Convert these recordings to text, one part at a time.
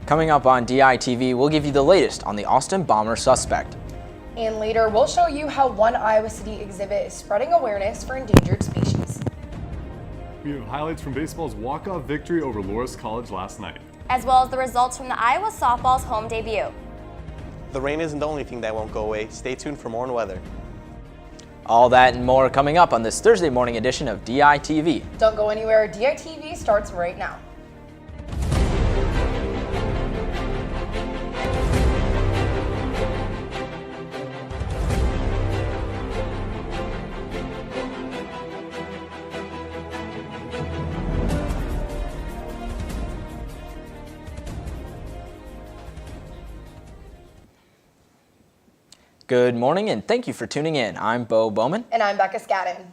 Coming up on DITV, we'll give you the latest on the Austin bomber suspect. And later, we'll show you how one Iowa City exhibit is spreading awareness for endangered species. We have highlights from baseball's walk-off victory over Loras College last night, as well as the results from the Iowa softball's home debut. The rain isn't the only thing that won't go away. Stay tuned for more on weather. All that and more coming up on this Thursday morning edition of DITV. Don't go anywhere. DITV starts right now. Good morning and thank you for tuning in. I'm Bo Bowman. And I'm Becca Scadden.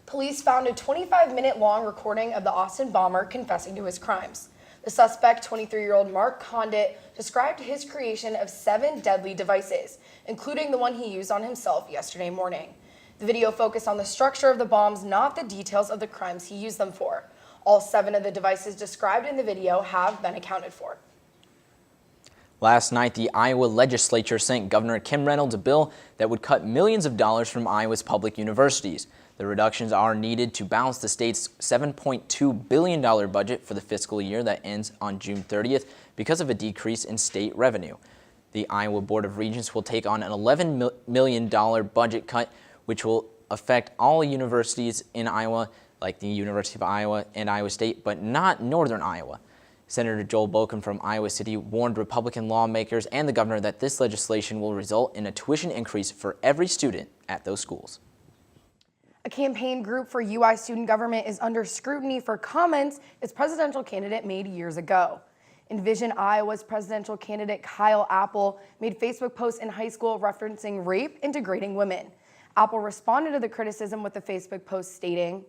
Police found a 25-minute long recording of the Austin bomber confessing to his crimes. The suspect, 23-year-old Mark Condit, described his creation of 7 deadly devices, including the one he used on himself yesterday morning. The video focused on the structure of the bombs, not the details of the crimes he used them for. All 7 of the devices described in the video have been accounted for. Last night, the Iowa legislature sent Governor Kim Reynolds a bill that would cut millions of dollars from Iowa's public universities. The reductions are needed to balance the state's $7.2 billion budget for the fiscal year that ends on June 30th because of a decrease in state revenue. The Iowa Board of Regents will take on an $11 million budget cut, which will affect all universities in Iowa, like the University of Iowa and Iowa State, but not Northern Iowa. Senator Joel Boken from Iowa City warned Republican lawmakers and the governor that this legislation will result in a tuition increase for every student at those schools. A campaign group for UI student government is under scrutiny for comments its presidential candidate made years ago. Envision Iowa's presidential candidate Kyle Apple made Facebook posts in high school referencing rape and degrading women. Apple responded to the criticism with a Facebook post stating,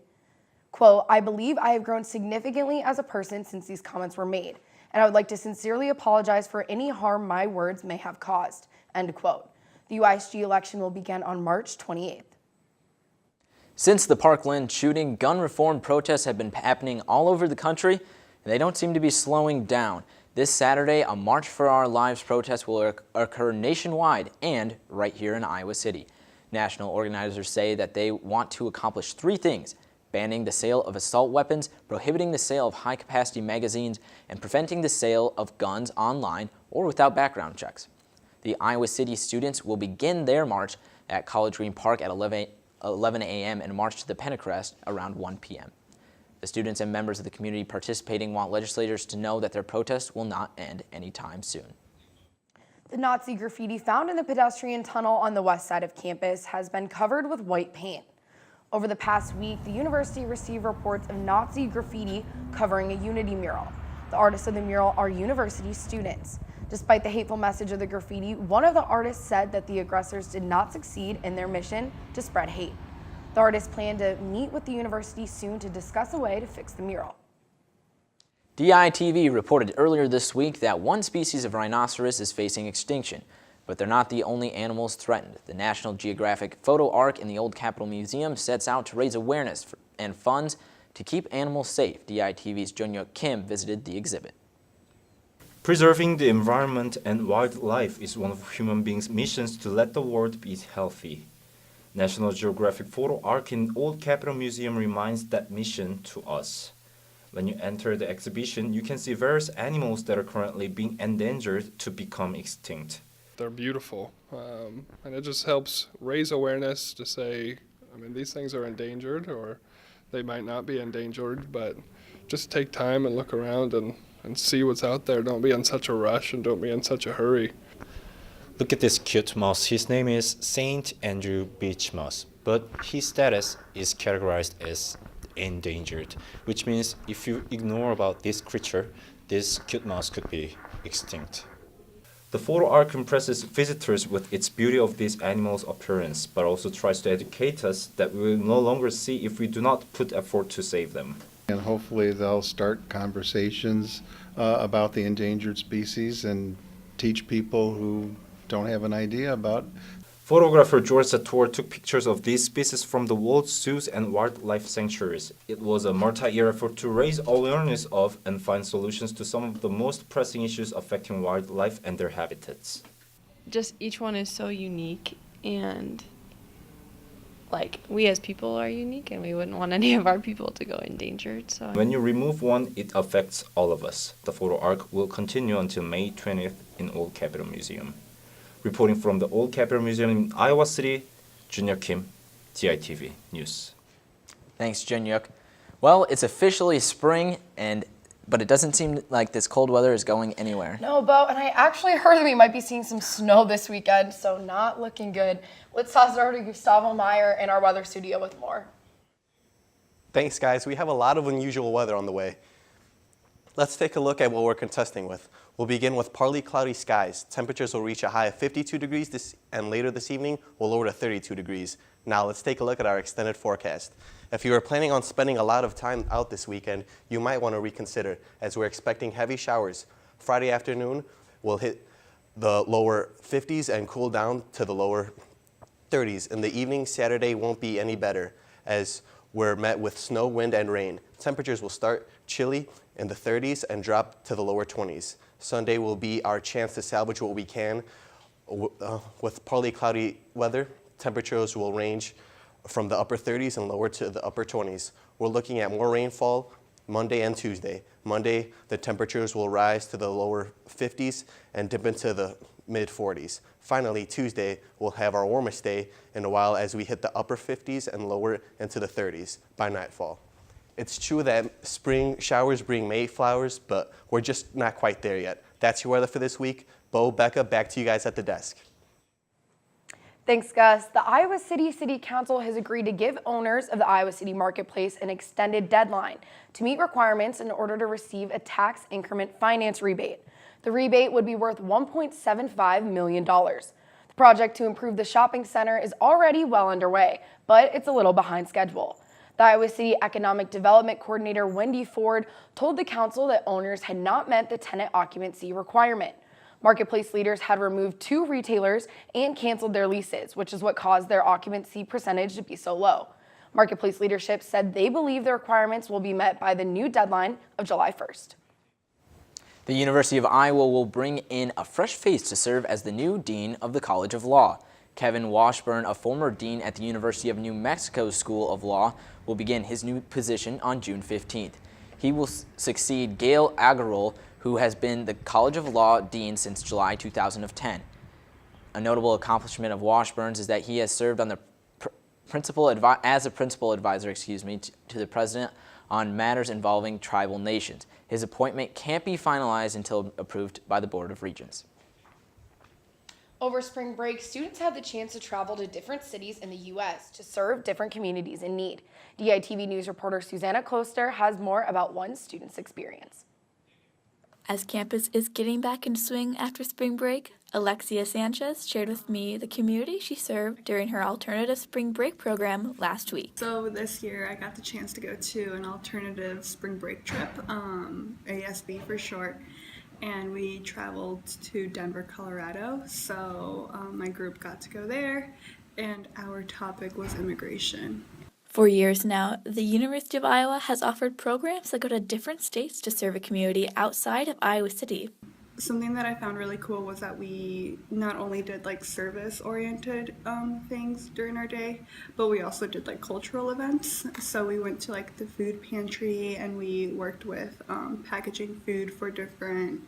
quote, "I believe I have grown significantly as a person since these comments were made, and I would like to sincerely apologize for any harm my words may have caused," end quote. The UISG election will begin on March 28th. Since the Parkland shooting, gun reform protests have been happening all over the country, and they don't seem to be slowing down. This Saturday, a March for Our Lives protest will occur nationwide and right here in Iowa City. National organizers say that they want to accomplish 3 things: banning the sale of assault weapons, prohibiting the sale of high-capacity magazines, and preventing the sale of guns online or without background checks. The Iowa City students will begin their march at College Green Park at 11 a.m. and march to the Pentecrest around 1 p.m. The students and members of the community participating want legislators to know that their protest will not end anytime soon. The Nazi graffiti found in the pedestrian tunnel on the west side of campus has been covered with white paint. Over the past week, the university received reports of Nazi graffiti covering a Unity mural. The artists of the mural are university students. Despite the hateful message of the graffiti, one of the artists said that the aggressors did not succeed in their mission to spread hate. The artists plan to meet with the university soon to discuss a way to fix the mural. DITV reported earlier this week that one species of rhinoceros is facing extinction. But they're not the only animals threatened. The National Geographic Photo Ark in the Old Capitol Museum sets out to raise awareness and funds to keep animals safe. DITV's Junhyuk Kim visited the exhibit. Preserving the environment and wildlife is one of human beings' missions to let the world be healthy. National Geographic Photo Ark in Old Capitol Museum reminds that mission to us. When you enter the exhibition, you can see various animals that are currently being endangered to become extinct. They're beautiful, and it just helps raise awareness to say, these things are endangered, or they might not be endangered, but just take time and look around and see what's out there. Don't be in such a rush and don't be in such a hurry. Look at this cute mouse. His name is St. Andrew Beach Mouse, but his status is categorized as endangered, which means if you ignore about this creature, this cute mouse could be extinct. The photo ark impresses visitors with its beauty of these animals' appearance, but also tries to educate us that we will no longer see if we do not put effort to save them. And hopefully they'll start conversations about the endangered species and teach people who don't have an idea about Photographer George Sator took pictures of these species from the world's zoos and wildlife sanctuaries. It was a multi-year effort to raise awareness of and find solutions to some of the most pressing issues affecting wildlife and their habitats. Just each one is so unique, and like we as people are unique, and we wouldn't want any of our people to go endangered. So When you remove one, it affects all of us. The photo arc will continue until May 20th in Old Capitol Museum. Reporting from the Old Capitol Museum in Iowa City, Junior Kim, DITV News. Thanks, Junyuk. Well, it's officially spring, but it doesn't seem like this cold weather is going anywhere. No, Bo, and I actually heard that we might be seeing some snow this weekend, so not looking good. Let's toss it over to Gustavo Meyer in our weather studio with more. Thanks, guys. We have a lot of unusual weather on the way. Let's take a look at what we're contesting with. We'll begin with partly cloudy skies. Temperatures will reach a high of 52 degrees and later this evening will lower to 32 degrees. Now let's take a look at our extended forecast. If you are planning on spending a lot of time out this weekend, you might want to reconsider, as we're expecting heavy showers. Friday afternoon will hit the lower 50s and cool down to the lower 30s. In the evening, Saturday won't be any better, as we're met with snow, wind, and rain. Temperatures will start chilly in the 30s and drop to the lower 20s. Sunday will be our chance to salvage what we can. With partly cloudy weather, temperatures will range from the upper 30s and lower to the upper 20s. We're looking at more rainfall Monday and Tuesday. Monday, the temperatures will rise to the lower 50s and dip into the mid 40s. Finally, Tuesday, we'll have our warmest day in a while as we hit the upper 50s and lower into the 30s by nightfall. It's true that spring showers bring May flowers, but we're just not quite there yet. That's your weather for this week. Bo, Becca, back to you guys at the desk. Thanks, Gus. The Iowa City Council has agreed to give owners of the Iowa City Marketplace an extended deadline to meet requirements in order to receive a tax increment finance rebate. The rebate would be worth $1.75 million. The project to improve the shopping center is already well underway, but it's a little behind schedule. The Iowa City Economic Development Coordinator Wendy Ford told the council that owners had not met the tenant occupancy requirement. Marketplace leaders had removed 2 retailers and canceled their leases, which is what caused their occupancy percentage to be so low. Marketplace leadership said they believe the requirements will be met by the new deadline of July 1st. The University of Iowa will bring in a fresh face to serve as the new dean of the College of Law. Kevin Washburn, a former dean at the University of New Mexico School of Law, will begin his new position on June 15th. He will succeed Gail Agarwal, who has been the College of Law dean since July 2010. A notable accomplishment of Washburn's is that he has served on the as a principal advisor to the president on matters involving tribal nations. His appointment can't be finalized until approved by the Board of Regents. Over spring break, students had the chance to travel to different cities in the U.S. to serve different communities in need. DITV News reporter Susanna Kloster has more about one student's experience. As campus is getting back in swing after spring break, Alexia Sanchez shared with me the community she served during her alternative spring break program last week. So this year I got the chance to go to an alternative spring break trip, ASB for short, and we traveled to Denver, Colorado. So my group got to go there, and our topic was immigration. For years now, the University of Iowa has offered programs that go to different states to serve a community outside of Iowa City. Something that I found really cool was that we not only did like service-oriented things during our day, but we also did like cultural events. So we went to like the food pantry and we worked with packaging food for different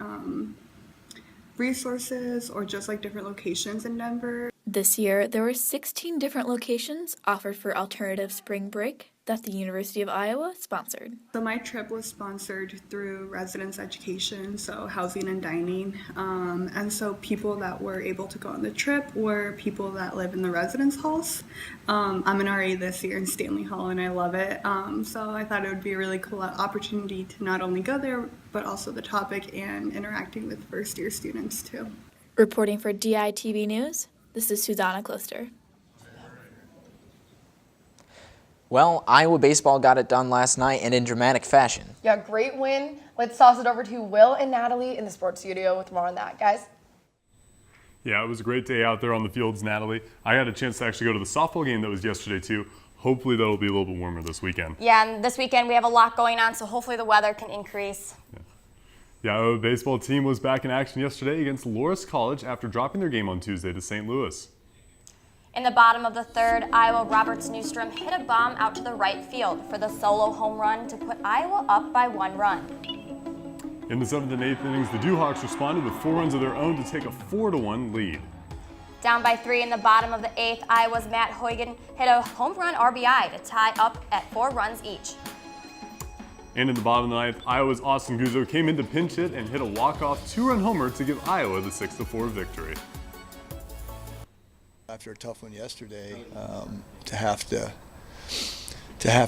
resources or just like different locations in Denver. This year, there were 16 different locations offered for alternative spring break that the University of Iowa sponsored. So my trip was sponsored through residence education, so housing and dining. And so people that were able to go on the trip were people that live in the residence halls. I'm an RA this year in Stanley Hall and I love it. So I thought it would be a really cool opportunity to not only go there, but also the topic and interacting with first year students too. Reporting for DITV News, this is Susanna Kloster. Well, Iowa baseball got it done last night and in dramatic fashion. Yeah, great win. Let's toss it over to Will and Natalie in the sports studio with more on that, guys. Yeah, it was a great day out there on the fields, Natalie. I had a chance to actually go to the softball game that was yesterday too. Hopefully that'll be a little bit warmer this weekend. Yeah, and this weekend we have a lot going on, so hopefully the weather can increase. Yeah, our baseball team was back in action yesterday against Loras College after dropping their game on Tuesday to St. Louis. In the bottom of the third, Iowa Roberts Newstrom hit a bomb out to the right field for the solo home run to put Iowa up by 1 run. In the 7th and 8th innings, the Dewhawks responded with 4 runs of their own to take a 4-1 lead. Down by 3 in the bottom of the 8th, Iowa's Matt Huygen hit a home run RBI to tie up at 4 runs each. And in the bottom of the 9th, Iowa's Austin Guzzo came in to pinch hit and hit a walk-off 2-run homer to give Iowa the 6-4 victory. After a tough one yesterday, to have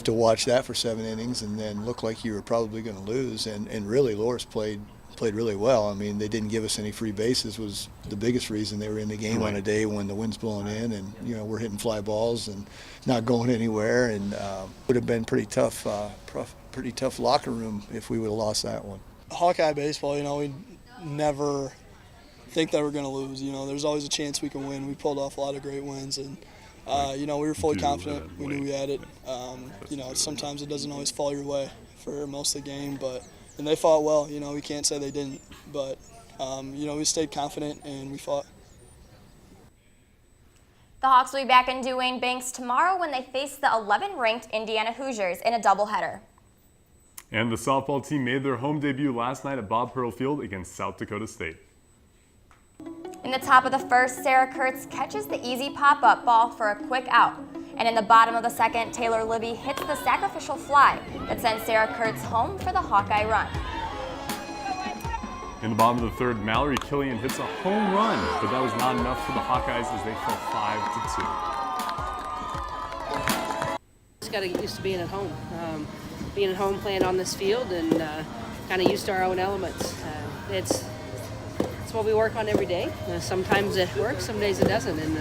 to watch that for 7 innings and then look like you were probably going to lose, and really Loras played really well. I mean, they didn't give us any free bases was the biggest reason they were in the game on a day when the wind's blowing in and we're hitting fly balls and not going anywhere, and would have been pretty tough locker room if we would have lost that one. Hawkeye baseball, we never think that we're going to lose. There's always a chance we can win. We pulled off a lot of great wins, and we were fully confident. We knew we had it. Sometimes it doesn't always fall your way for most of the game, and they fought well. We can't say they didn't, but we stayed confident and we fought. The Hawks will be back in Duane Banks tomorrow when they face the 11th-ranked Indiana Hoosiers in a doubleheader. And the softball team made their home debut last night at Bob Pearl Field against South Dakota State. In the top of the first, Sarah Kurtz catches the easy pop-up ball for a quick out. And in the bottom of the second, Taylor Libby hits the sacrificial fly that sends Sarah Kurtz home for the Hawkeye run. In the bottom of the third, Mallory Killian hits a home run, but that was not enough for the Hawkeyes as they fell 5-2. Just got to get used to being at home. Being at home, playing on this field, and kind of used to our own elements. It's what we work on every day. Sometimes it works, some days it doesn't, and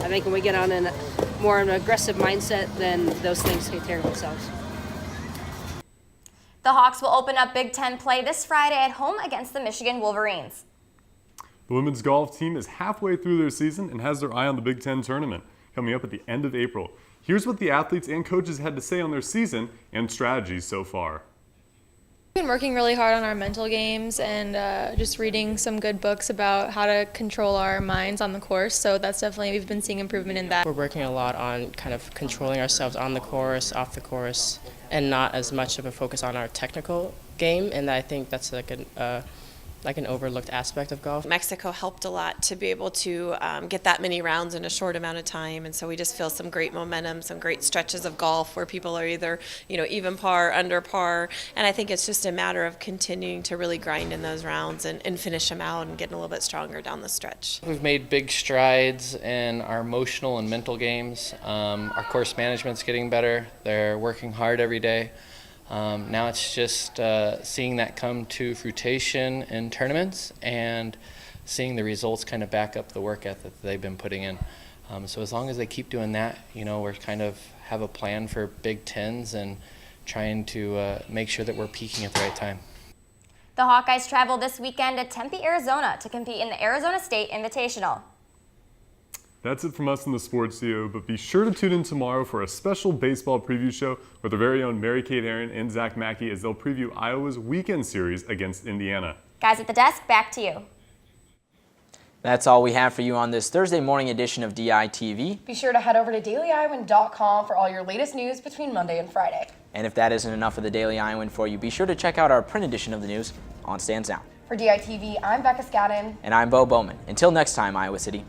I think when we get on more of an aggressive mindset, then those things take care of themselves. The Hawks will open up Big Ten play this Friday at home against the Michigan Wolverines. The women's golf team is halfway through their season and has their eye on the Big Ten tournament coming up at the end of April. Here's what the athletes and coaches had to say on their season and strategies so far. We've been working really hard on our mental games and just reading some good books about how to control our minds on the course. So that's definitely, we've been seeing improvement in that. We're working a lot on kind of controlling ourselves on the course, off the course, and not as much of a focus on our technical game. And I think that's like an overlooked aspect of golf. Mexico helped a lot to be able to get that many rounds in a short amount of time, and so we just feel some great momentum, some great stretches of golf where people are either even par, under par, and I think it's just a matter of continuing to really grind in those rounds and finish them out and getting a little bit stronger down the stretch. We've made big strides in our emotional and mental games. Our course management's getting better. They're working hard every day. Now it's just seeing that come to fruition in tournaments and seeing the results kind of back up the work ethic that they've been putting in. So as long as they keep doing that, we're kind of have a plan for Big Tens and trying to make sure that we're peaking at the right time. The Hawkeyes travel this weekend to Tempe, Arizona to compete in the Arizona State Invitational. That's it from us in the Sports Studio, but be sure to tune in tomorrow for a special baseball preview show with our very own Mary-Kate Aaron and Zach Mackey as they'll preview Iowa's weekend series against Indiana. Guys at the desk, back to you. That's all we have for you on this Thursday morning edition of DITV. Be sure to head over to dailyiowan.com for all your latest news between Monday and Friday. And if that isn't enough of the Daily Iowan for you, be sure to check out our print edition of the news on Stands Down. For DITV, I'm Becca Scadden. And I'm Bo Bowman. Until next time, Iowa City.